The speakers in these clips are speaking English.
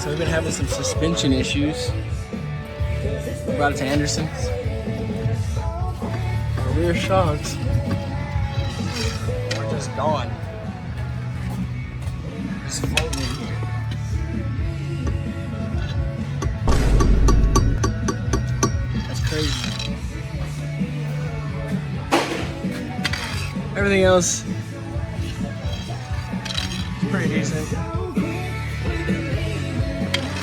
So we've been having some suspension issues. Brought it to Anderson's. Our rear shocks are just gone. Just floating in here. That's crazy. Everything else is pretty decent.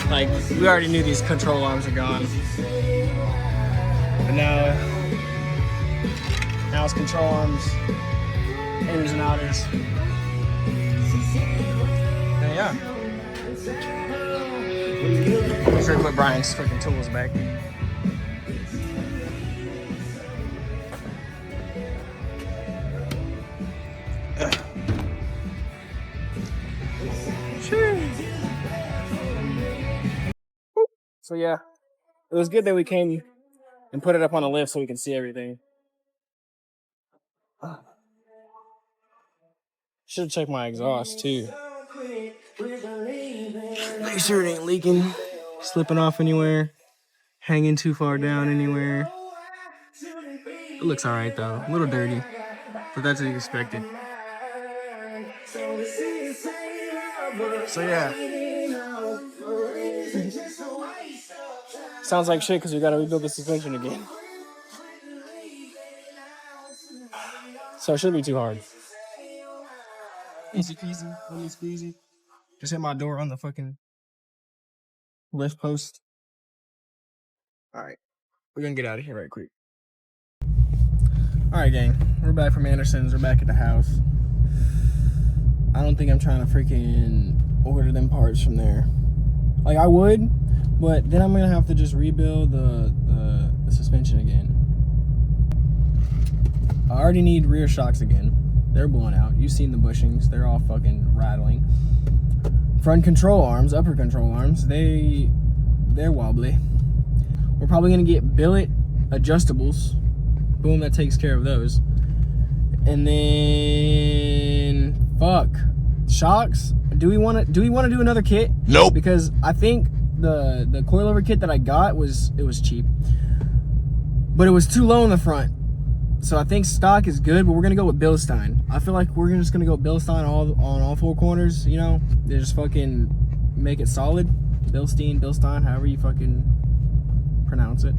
Like, we already knew these control arms are gone. But now it's control arms, inners and outers. And yeah. I'm sure to put Brian's freaking tools back. So yeah, it was good that we came and put it up on a lift so we can see everything. Should have checked my exhaust too. Make sure it ain't leaking, slipping off anywhere, hanging too far down anywhere. It looks all right though, a little dirty, but that's what you expected. So yeah. Sounds like shit because we gotta rebuild the suspension again. So it shouldn't be too hard. Easy peasy, lemon squeezy. Just hit my door on the fucking lift post. Alright, we're gonna get out of here right quick. Alright, gang, we're back from Anderson's. We're back at the house. I don't think I'm trying to freaking order them parts from there. Like, I would, but then I'm gonna have to just rebuild the suspension again. I already need rear shocks again. They're blown out. You've seen the bushings. They're all fucking rattling. Front control arms, upper control arms, they're wobbly. We're probably gonna get billet adjustables. Boom, that takes care of those. And then fuck. Shocks. Do we want to do another kit? Nope. Because I think the coilover kit that I got was cheap, but it was too low in the front. So I think stock is good, but we're gonna go with Bilstein. I feel like we're just gonna go Bilstein on all four corners. You know, they just fucking make it solid. Bilstein, however you fucking pronounce it.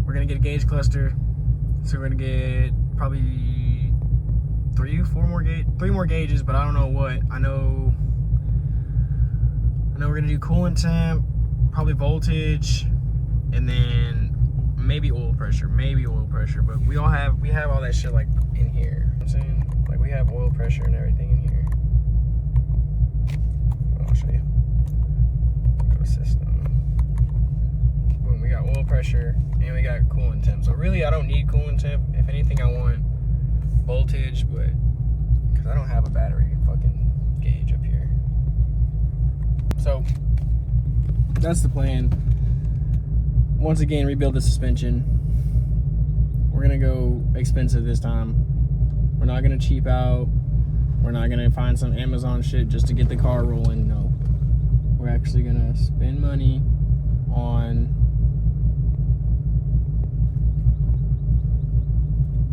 We're gonna get a gauge cluster, so we're gonna get probably three more gauges, but I don't know what. I know we're gonna do coolant temp, probably voltage, and then maybe oil pressure, but we have all that shit like in here. You know what I'm saying? Like, we have oil pressure and everything in here. I'll show you. Go to system. Boom, we got oil pressure and we got coolant temp. So really I don't need coolant temp. If anything, I want voltage, but because I don't have a battery fucking gauge up here. So that's the plan. Once again, rebuild the suspension. We're gonna go expensive this time. We're not gonna cheap out. We're not gonna find some Amazon shit just to get the car rolling. No, we're actually gonna spend money on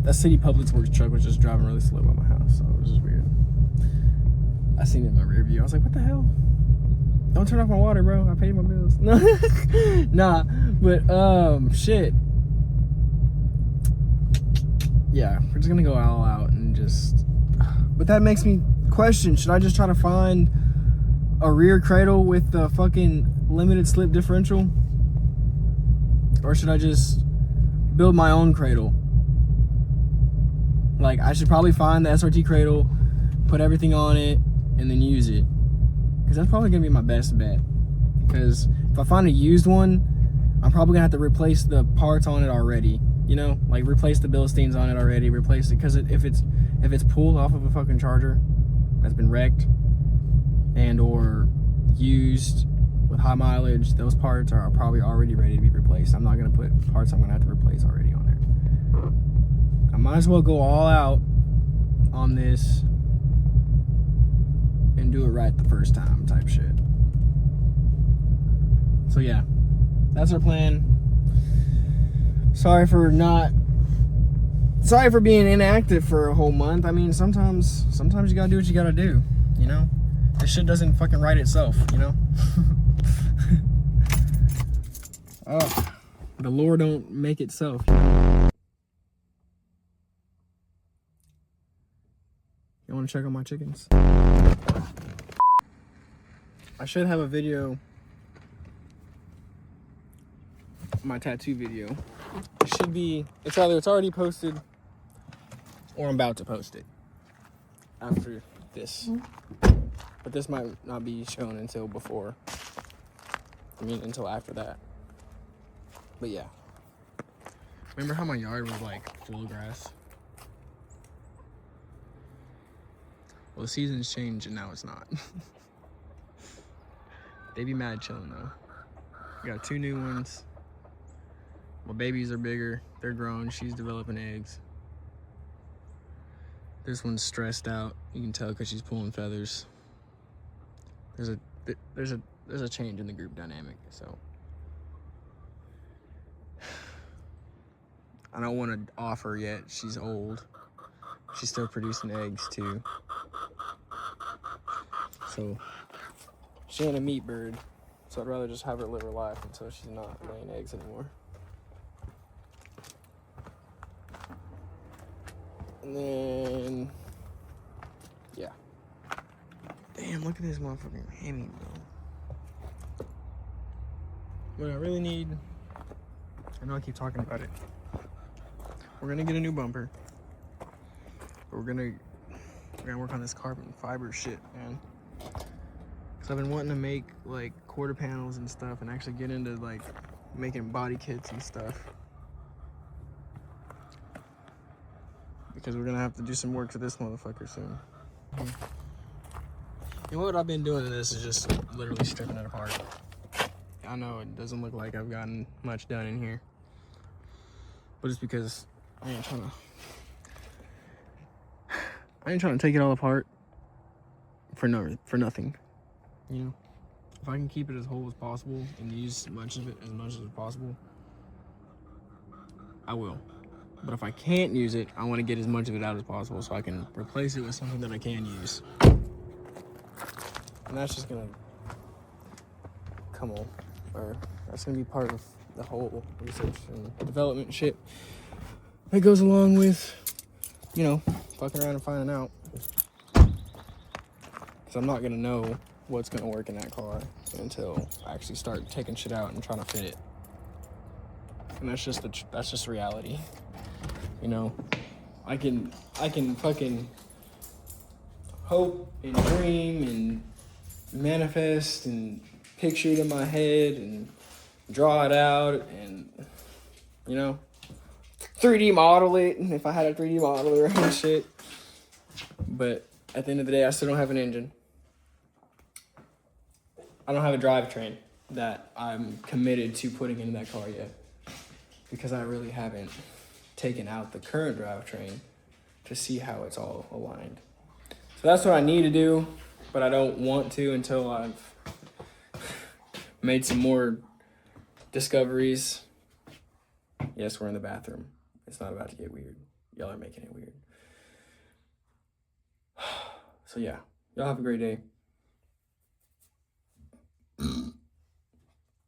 that City Public Works truck was just driving really slow by my house, so it was just weird. I seen it in my rear view. I was like, what the hell? Don't turn off my water, bro. I paid my bills. No, nah, but shit. Yeah, we're just gonna go all out and just. But that makes me question: should I just try to find a rear cradle with the fucking limited slip differential, or should I just build my own cradle? Like, I should probably find the SRT cradle, put everything on it, and then use it. Because that's probably going to be my best bet. Because if I find a used one, I'm probably going to have to replace the parts on it already. You know? Like, replace the Bilsteins on it already. Replace it. Because if it's pulled off of a fucking charger that's been wrecked and or used with high mileage, those parts are probably already ready to be replaced. I'm not going to put parts I'm going to have to replace already on there. I might as well go all out on this and do it right the first time type shit. So yeah, that's our plan. Sorry for being inactive for a whole month. I mean, sometimes you gotta do what you gotta do, you know? This shit doesn't fucking write itself, you know? Oh, the lore don't make itself, you know? You wanna check on my chickens? I should have a video, my tattoo video. It should be, it's either it's already posted or I'm about to post it after this. But this might not be shown until until after that. But yeah. Remember how my yard was like full of grass? Well, the seasons changed and now it's not. They be mad chilling though. We got 2 new ones. My babies are bigger. They're grown. She's developing eggs. This one's stressed out. You can tell because she's pulling feathers. There's a change in the group dynamic. So I don't want to offer yet. She's old. She's still producing eggs too. So she ain't a meat bird. So I'd rather just have her live her life until she's not laying eggs anymore. And then, yeah. Damn, look at this motherfucking hemi, bro. What I really need, I know I keep talking about it. We're gonna get a new bumper. We're gonna work on this carbon fiber shit, man. Cause I've been wanting to make like quarter panels and stuff and actually get into like making body kits and stuff. Because we're gonna have to do some work to this motherfucker soon. And what I've been doing to this is just literally stripping it apart. I know it doesn't look like I've gotten much done in here, but it's because I ain't trying to take it all apart for nothing. You know, if I can keep it as whole as possible and use as much of it as possible, I will. But if I can't use it, I want to get as much of it out as possible so I can replace it with something that I can use. And that's just gonna that's gonna be part of the whole research and development shit that goes along with, you know, fucking around and finding out. Because I'm not gonna know what's gonna work in that car until I actually start taking shit out and trying to fit it. And that's just reality. You know, I can fucking hope and dream and manifest and picture it in my head and draw it out and, you know, 3D model it, and if I had a 3D modeler and shit. But at the end of the day, I still don't have an engine. I don't have a drivetrain that I'm committed to putting into that car yet, because I really haven't taken out the current drivetrain to see how it's all aligned. So that's what I need to do, but I don't want to until I've made some more discoveries. Yes, we're in the bathroom. It's not about to get weird. Y'all are making it weird. So yeah, y'all have a great day.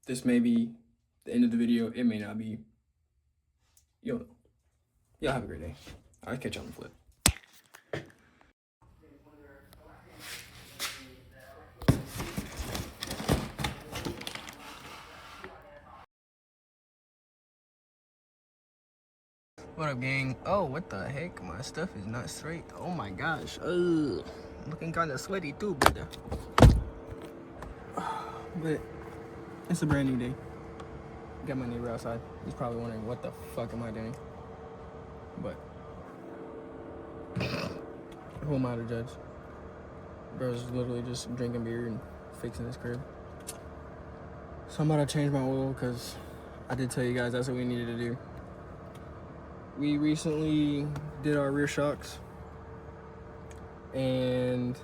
This may be the end of the video. It may not be. Y'all have a great day. I'll catch you on the flip. What up, gang? Oh, what the heck? My stuff is not straight. Oh my gosh. Looking kind of sweaty too, brother. But it's a brand new day. Got my neighbor outside. He's probably wondering what the fuck am I doing? But who am I to judge? Bro's literally just drinking beer and fixing his crib. So I'm about to change my oil because I did tell you guys that's what we needed to do. We recently did our rear shocks and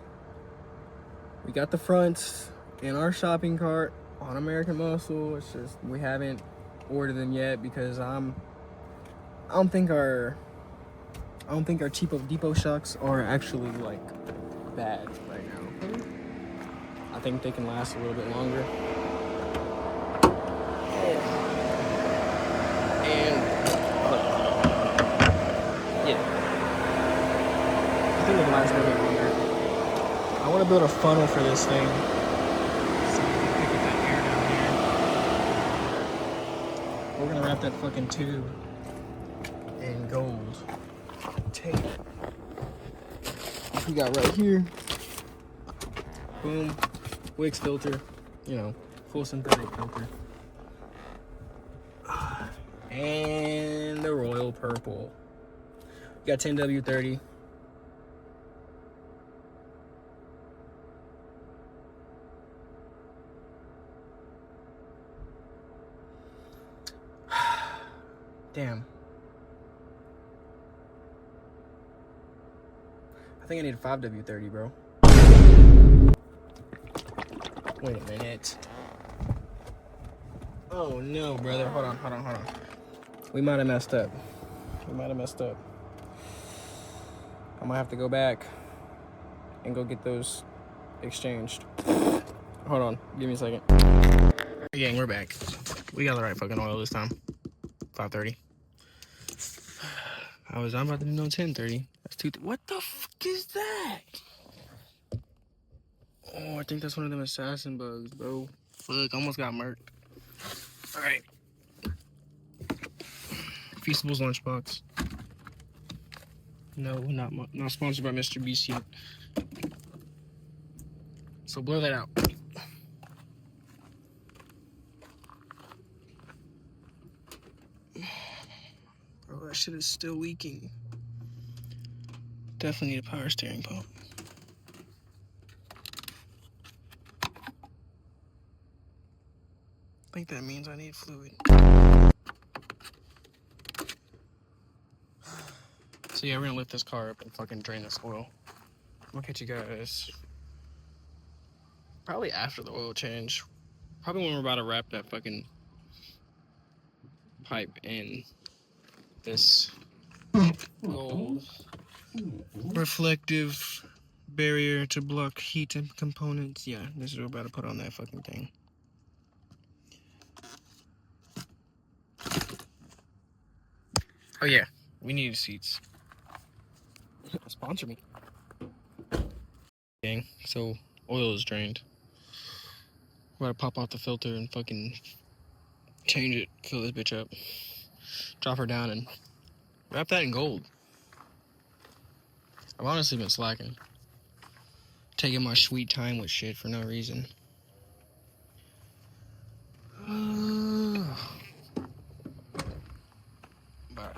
we got the fronts in our shopping cart on American Muscle. It's just we haven't ordered them yet because I don't think our cheapo depot shocks are actually like bad right now. I think they can last a little bit longer. And yeah, I think they can last a little bit longer. I want to build a funnel for this thing. So we can get that air down here. We're gonna wrap that fucking tube in gold tape. We got right here. Boom. Wix filter. You know, full synthetic filter. And the royal purple. We got 10W30. Damn. I think I need a 5W30, bro. Wait a minute. Oh no, brother. Hold on. We might have messed up. I might have to go back and go get those exchanged. Hold on. Give me a second. Gang, we're back. We got the right fucking oil this time. 530. I'm about to do no 1030. That's 2. What the fuck is that? Oh, I think that's one of them assassin bugs, bro. Fuck, almost got murked. Alright. Feastables lunchbox. No, not sponsored by Mr. BC. So blow that out. Bro, that shit is still leaking. Definitely need a power steering pump. I think that means I need fluid. So yeah, we're gonna lift this car up and fucking drain this oil. I'm gonna catch you guys probably after the oil change. Probably when we're about to wrap that fucking pipe in this gold reflective barrier to block heat and components. Yeah, this is what we're about to put on that fucking thing. Oh yeah, we need seats. Sponsor me. Gang, so oil is drained. We're about to pop off the filter and fucking change it, fill this bitch up, drop her down, and wrap that in gold. I've honestly been slacking. Taking my sweet time with shit for no reason. But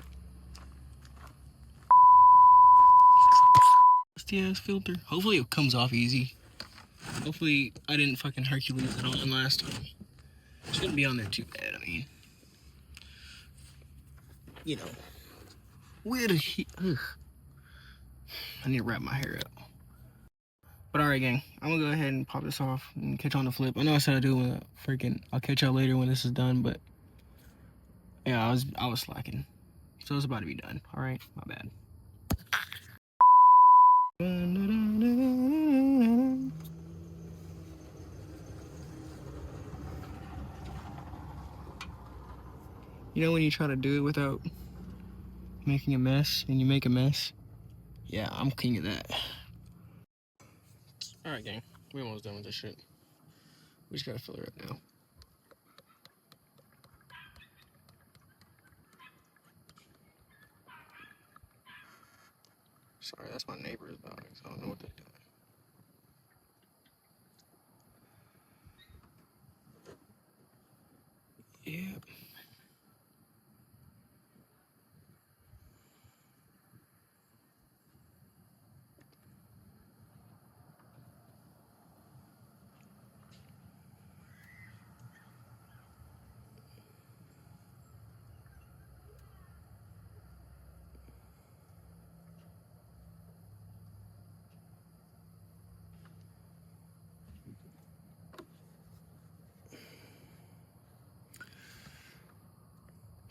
rusty ass filter. Hopefully it comes off easy. Hopefully I didn't fucking Hercules it on last time. Shouldn't be on there too bad. I mean, you know, where the heat? I need to wrap my hair up. But alright, gang, I'm gonna go ahead and pop this off and catch on the flip. I know I said I'd do it freaking. I'll catch y'all later when this is done, but yeah, I was slacking, so it's about to be done. All right, my bad. You know when you try to do it without making a mess and you make a mess? Yeah, I'm king of that. All right, gang, we almost done with this shit. We just gotta fill her up now. Sorry, that's my neighbor's dog, so I don't know what they're doing. Yep.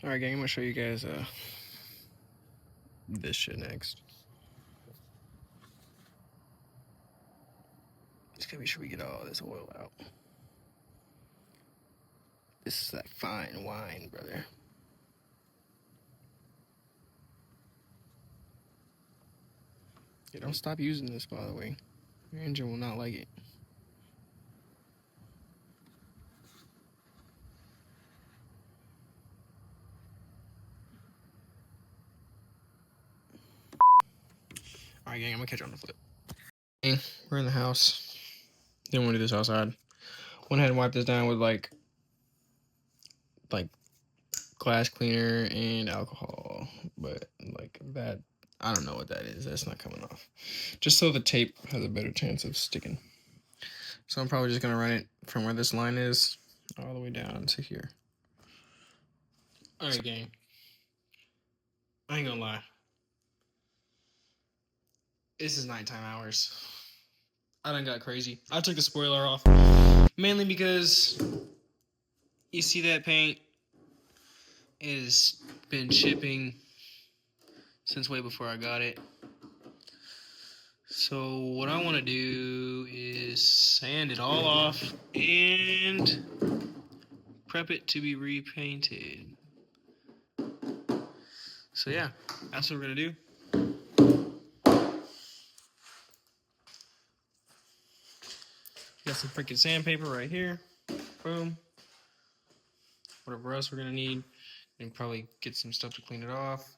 Alright, gang, I'm gonna show you guys this shit next. Just gotta be sure we get all this oil out. This is that fine wine, brother. Yeah, don't stop using this, by the way. Your engine will not like it. Alright, gang, I'm gonna catch you on the flip. We're in the house. Didn't want to do this outside. Went ahead and wiped this down with like glass cleaner and alcohol, but like that, I don't know what that is. That's not coming off. Just so the tape has a better chance of sticking. So I'm probably just gonna run it from where this line is all the way down to here. All right, gang. I ain't gonna lie. This is nighttime hours. I done got crazy. I took the spoiler off mainly because you see that paint has been chipping since way before I got it. So what I want to do is sand it all off and prep it to be repainted. So yeah, that's what we're gonna do. Got some freaking sandpaper right here. Boom. Whatever else we're gonna need, and probably get some stuff to clean it off.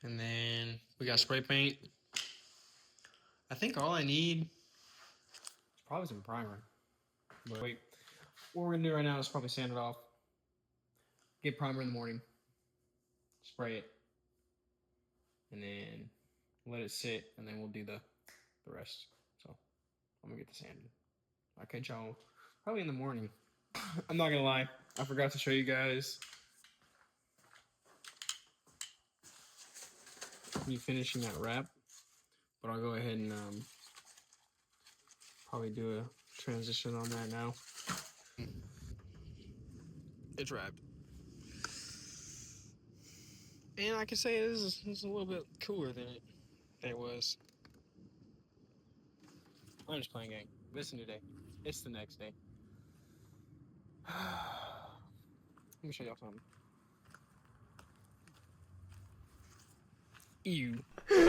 And then we got spray paint. I think all I need is probably some primer. But wait, what we're gonna do right now is probably sand it off. Get primer in the morning. Spray it. And then let it sit, and then we'll do the rest. So I'm gonna get the sanded. I'll catch y'all probably in the morning. I'm not gonna lie, I forgot to show you guys me finishing that wrap, but I'll go ahead and probably do a transition on that now. It's wrapped, and I can say this is a little bit cooler than it was. I'm just playing, gang. This is a new day. It's the next day. Let me show y'all something. Ew.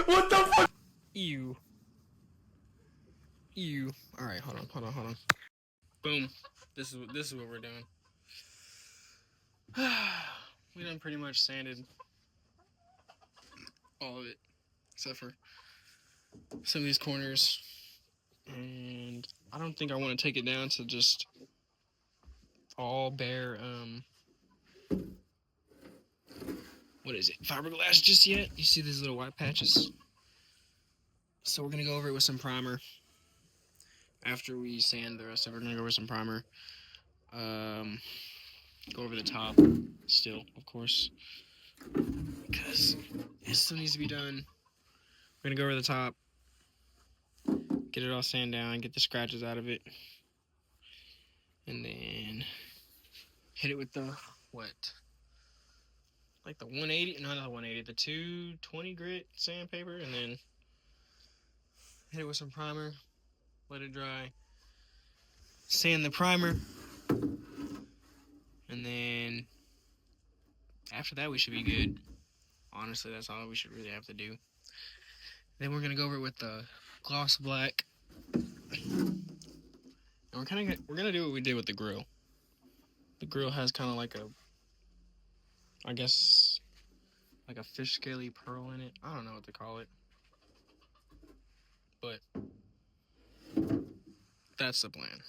What the fuck? Ew. Ew. Alright, hold on. Boom. This is what we're doing. We done pretty much sanded all of it, except for some of these corners. And I don't think I want to take it down to just all bare what is it, fiberglass just yet. You see these little white patches? So we're gonna go over it with some primer. After we sand the rest of it, we're gonna go over some primer. Go over the top still, of course, because it still needs to be done. We're gonna go over the top, get it all sand down, get the scratches out of it, and then hit it with the like the 180, not the 180, the 220 grit sandpaper, and then hit it with some primer, let it dry, sand the primer, and then after that we should be good. Honestly, that's all we should really have to do. Then we're gonna go over it with the gloss black, and we're gonna do what we did with the grill. The grill has kind of like a, I guess, like a fish scaly pearl in it. I don't know what to call it, but that's the plan.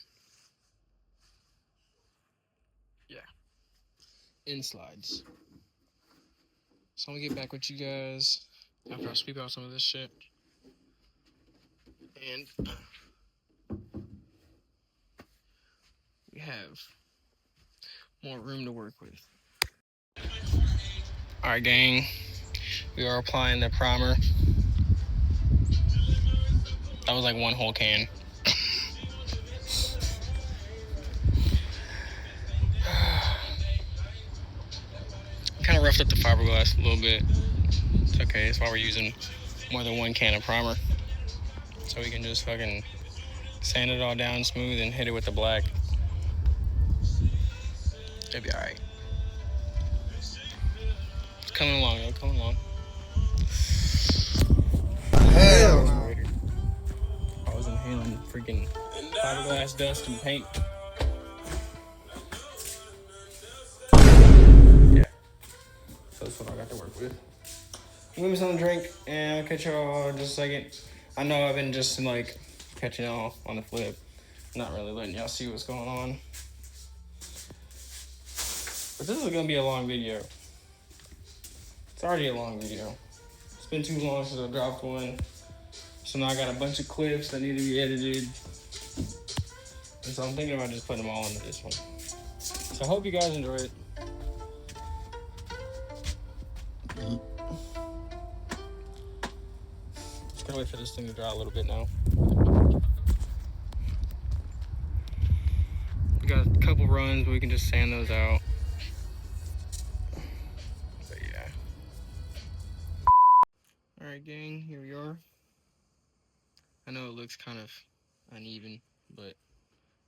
Yeah. In slides. So I'm gonna get back with you guys after I sweep out some of this shit. And we have more room to work with. Alright, gang. We are applying the primer. That was like one whole can. roughed up the fiberglass a little bit. It's okay. That's why we're using more than one can of primer. So we can just fucking sand it all down smooth and hit it with the black. It'll be alright. It's coming along, though. Coming along. Hell no. I was inhaling freaking fiberglass dust and paint. Yeah. So that's what I got to work with. Give me something to drink, and I'll catch y'all in just a second. I know I've been just like catching y'all on the flip, not really letting y'all see what's going on. But this is gonna be a long video. It's already a long video. It's been too long since I dropped one. So now I got a bunch of clips that need to be edited. And so I'm thinking about just putting them all into this one. So I hope you guys enjoy it. Just gonna wait for this thing to dry a little bit now. We got a couple runs, but we can just sand those out. But yeah. Alright gang, here we are. I know it looks kind of uneven, but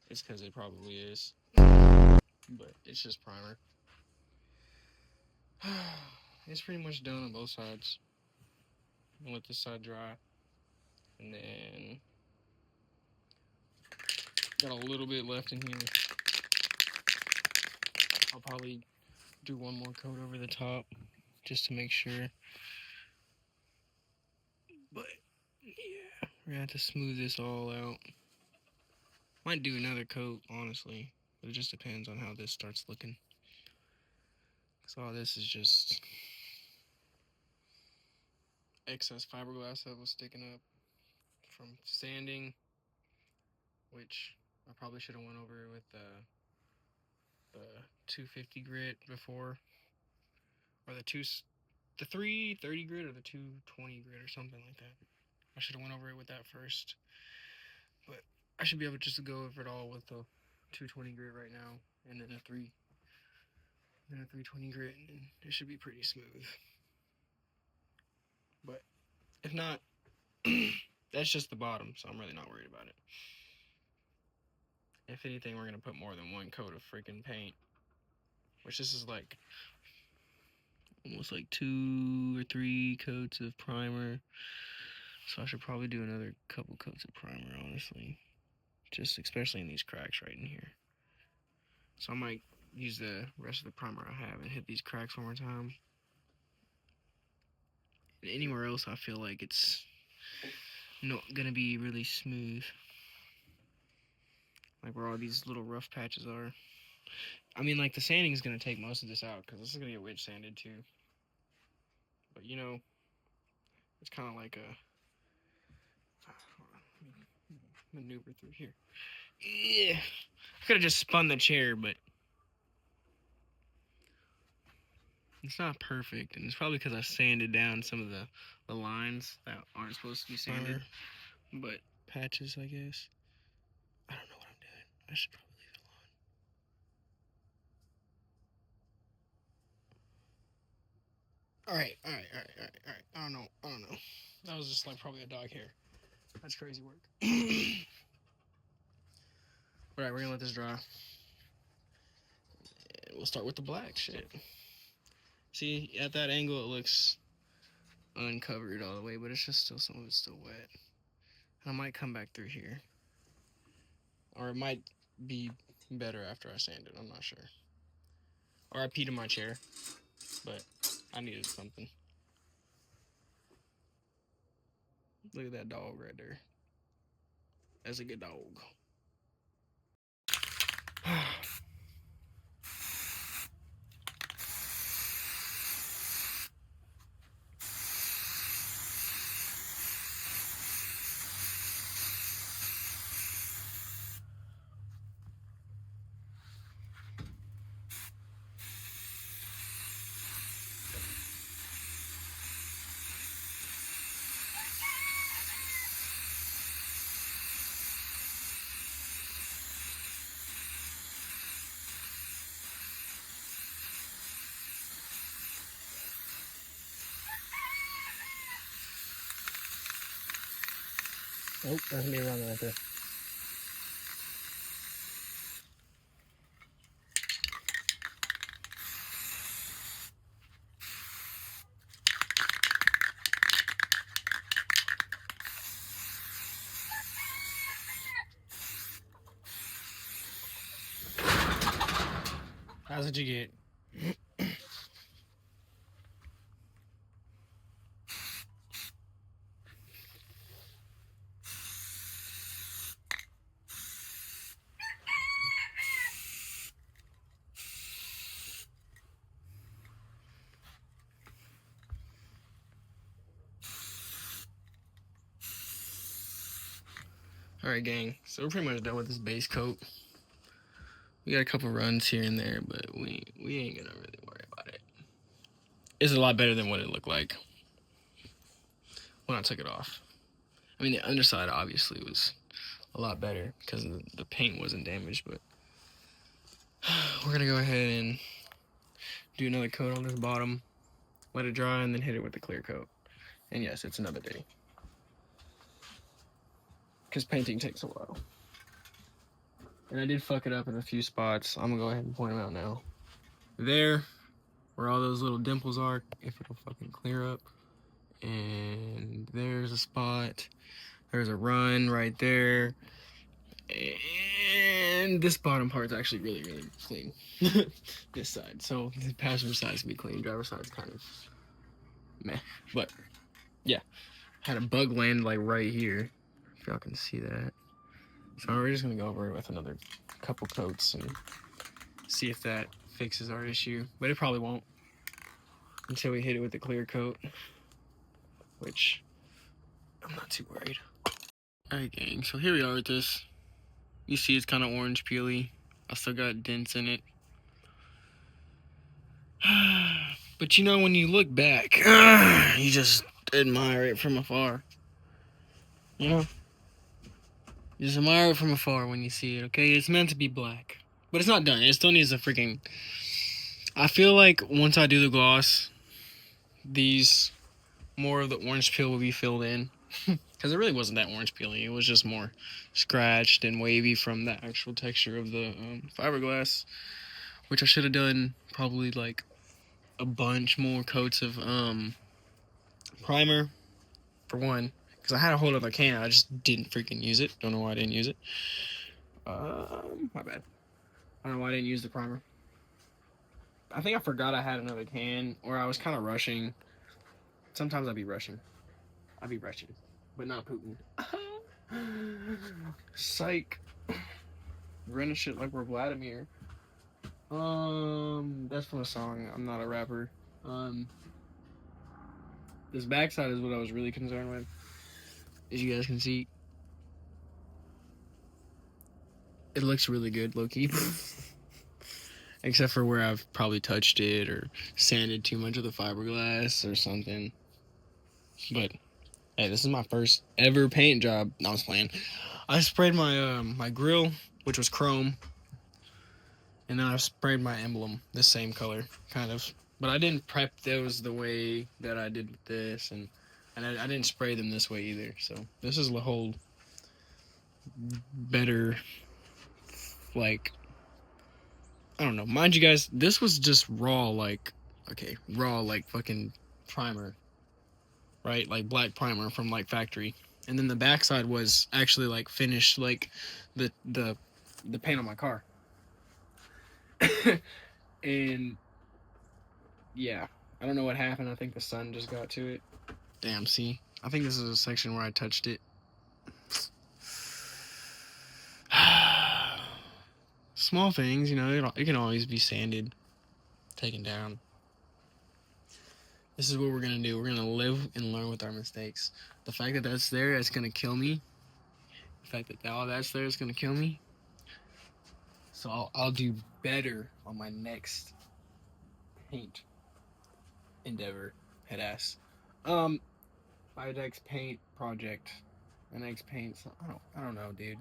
it's because it probably is. But it's just primer. It's pretty much done on both sides. I'll let this side dry. And then got a little bit left in here. I'll probably do one more coat over the top just to make sure. But yeah, we're gonna have to smooth this all out. Might do another coat, honestly, but it just depends on how this starts looking. Cause all this is just excess fiberglass that was sticking up from sanding, which I probably should have went over with the 250 grit before, or the 330 grit or the 220 grit or something like that. I should have went over it with that first, but I should be able just to go over it all with the 220 grit right now, and then a 320 grit, and it should be pretty smooth. But if not, that's just the bottom, so I'm really not worried about it. If anything, we're gonna put more than one coat of freaking paint, which this is like almost like 2 or 3 coats of primer. So I should probably do another couple coats of primer, honestly. Just especially in these cracks right in here. So I might use the rest of the primer I have and hit these cracks one more time. And anywhere else I feel like it's not gonna be really smooth. Like where all these little rough patches are. I mean, like the sanding is gonna take most of this out because this is gonna get wedge sanded too. But you know, it's kind of like a maneuver through here. Yeah, I could have just spun the chair, but it's not perfect, and it's probably because I sanded down some of the lines that aren't supposed to be sanded. But patches, I guess. I don't know what I'm doing. I should probably leave it alone. Alright. I don't know. That was just like probably a dog hair. That's crazy work. Alright, we're gonna let this dry. And we'll start with the black shit. See, at that angle it looks uncovered all the way, but it's just still, some of it's still wet. I might come back through here. Or it might be better after I sand it, I'm not sure. Or I peed in my chair, but I needed something. Look at that dog right there. That's a good dog. Oh, that's me running right there. That's what you get. Alright, gang. So we're pretty much done with this base coat. We got a couple runs here and there, but we ain't gonna really worry about it. It's a lot better than what it looked like when I took it off. I mean, the underside obviously was a lot better because the paint wasn't damaged, but we're gonna go ahead and do another coat on this bottom, let it dry, and then hit it with the clear coat. And yes, it's another day, because painting takes a while. And I did fuck it up in a few spots. I'm gonna go ahead and point them out now. There, where all those little dimples are, if it'll fucking clear up. And there's a spot. There's a run right there. And this bottom part's actually really, really clean. This side. So the passenger side's gonna be clean. Driver's side's kind of meh. But yeah, had a bug land like right here. If y'all can see that. So we're just gonna go over it with another couple coats and see if that fixes our issue. But it probably won't until we hit it with the clear coat, which I'm not too worried. Alright, gang, so here we are with this. You see it's kind of orange peely. I still got dents in it. But you know, when you look back, you just admire it from afar. You know? You just admire it from afar when you see it, okay? It's meant to be black. But it's not done. It still needs a freaking... I feel like once I do the gloss, these... more of the orange peel will be filled in. Because it really wasn't that orange peeling. It was just more scratched and wavy from the actual texture of the fiberglass. Which I should have done probably like a bunch more coats of primer, for one. Because I had a whole other can. I just didn't freaking use it. Don't know why I didn't use it. My bad. I don't know why I didn't use the primer. I think I forgot I had another can. Or I was kind of rushing. Sometimes I'd be rushing. But not Putin. Psych. Running shit like we're Vladimir. That's from a song. I'm not a rapper. This backside is what I was really concerned with. As you guys can see, it looks really good, low-key. Except for where I've probably touched it or sanded too much of the fiberglass or something. But hey, this is my first ever paint job. No, I was playing. I sprayed my my grill, which was chrome, and then I sprayed my emblem, the same color, kind of. But I didn't prep those the way that I did with this, and I didn't spray them this way either. So this is a whole better, like, I don't know. Mind you guys, this was just raw, like, okay, raw, like, fucking primer, right? Like black primer from like factory. And then the backside was actually like finished, like the paint on my car. And yeah, I don't know what happened. I think the sun just got to it. Damn, see, I think this is a section where I touched it. Small things, you know, it can always be sanded, taken down. This is what we're gonna do. We're gonna live and learn with our mistakes. The fact that that's there, it's gonna kill me. The fact that all that's there is gonna kill me. So I'll do better on my next paint endeavor. Head ass. My next paint project. My next paint. I don't know, dude.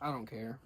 I don't care.